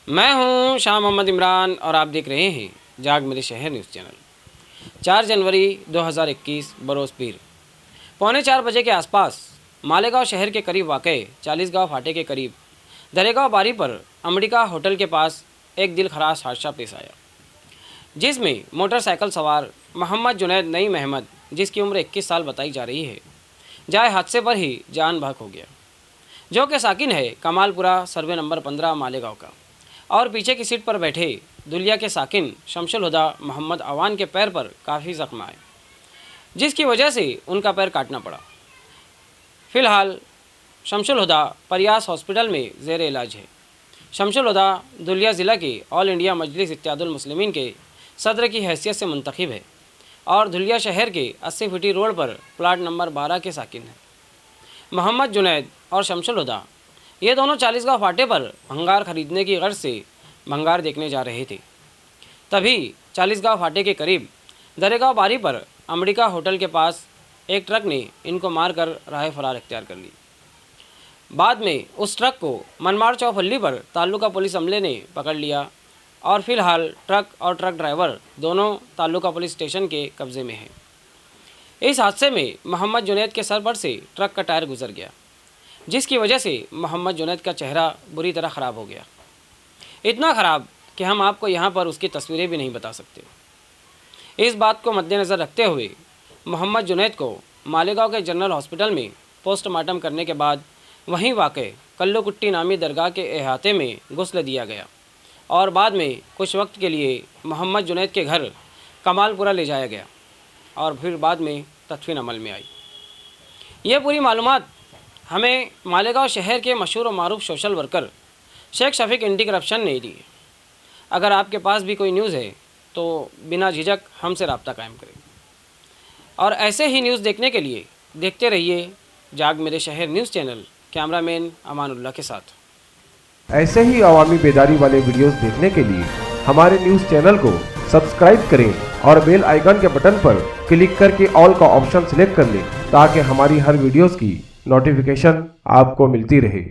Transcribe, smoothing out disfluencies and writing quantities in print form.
मैं हूं शाह मोहम्मद इमरान और आप देख रहे हैं जाग मेरे शहर न्यूज़ चैनल। 4 जनवरी 2021 बरोज़ पीर 3:45 बजे के आसपास मालेगांव शहर के करीब वाक़ 40 गाँव फाटे के करीब दरेगांव बारी पर अम्बिका होटल के पास एक दिल खराश हादसा पेश आया, जिसमें मोटरसाइकिल सवार मोहम्मद जुनैद नईम अहमद, जिसकी उम्र 21 साल बताई जा रही है, जाए हादसे पर ही जान बहक हो गया, जो कि साकिन है कमालपुरा सर्वे नंबर 15 मालेगांव का, और पीछे की सीट पर बैठे दुलिया के साकिन शमशुल हुदा मोहम्मद अवान के पैर पर काफ़ी जख्म आए, जिसकी वजह से उनका पैर काटना पड़ा। फ़िलहाल शमशुल हुदा परियास हॉस्पिटल में ज़ेर इलाज है। शमशुल हुदा दुलिया ज़िला के ऑल इंडिया मजलिस इत्तेहादुल मुस्लिमीन के सदर की हैसियत से मुंतखब है और दुलिया शहर के 80 फीटी रोड पर प्लाट नंबर 12 के साकिन है। मोहम्मद जुनैद और शमशुल हुदा ये दोनों 40 गाँव फाटे पर भंगार खरीदने की गर्ज से भंगार देखने जा रहे थे। तभी 40 गाँव फाटे के करीब दरेगांव बारी पर अम्बिका होटल के पास एक ट्रक ने इनको मारकर राह फरार इख्तियार कर ली। बाद में उस ट्रक को मनमाड़ चौफल्ली पर ताल्लुका पुलिस अमले ने पकड़ लिया और फिलहाल ट्रक और ट्रक ड्राइवर दोनों ताल्लुका पुलिस स्टेशन के कब्ज़े में हैं। इस हादसे में मोहम्मद जुनैद के सर पर से ट्रक का टायर गुजर गया, जिसकी वजह से मोहम्मद जुनैद का चेहरा बुरी तरह ख़राब हो गया, इतना ख़राब कि हम आपको यहाँ पर उसकी तस्वीरें भी नहीं बता सकते। इस बात को मद्देनज़र रखते हुए मोहम्मद जुनैद को मालेगांव के जनरल हॉस्पिटल में पोस्टमार्टम करने के बाद वहीं वाक़े कल्लू कुट्टी नामी दरगाह के अहाते में गुस्ल दिया गया और बाद में कुछ वक्त के लिए मोहम्मद जुनैद के घर कमालपुरा ले जाया गया और फिर बाद में तदफीन अमल में आई। ये पूरी मालूमात हमें मालेगांव शहर के मशहूर और मारूफ social worker Sheikh Shafiq anti corruption ने दी। अगर आपके पास भी कोई न्यूज़ है तो बिना झिझक हमसे रब्ता कायम करें और ऐसे ही न्यूज़ देखने के लिए देखते रहिए जाग मेरे शहर न्यूज़ चैनल। कैमरामैन अमानुल्लाह के साथ। ऐसे ही अवामी बेदारी वाले वीडियोस देखने के लिए हमारे न्यूज़ चैनल को सब्सक्राइब करें और बेल आइकन के बटन पर क्लिक करके ऑल का ऑप्शन सिलेक्ट कर लें ताकि हमारी हर वीडियोस की नोटिफिकेशन आपको मिलती रहे।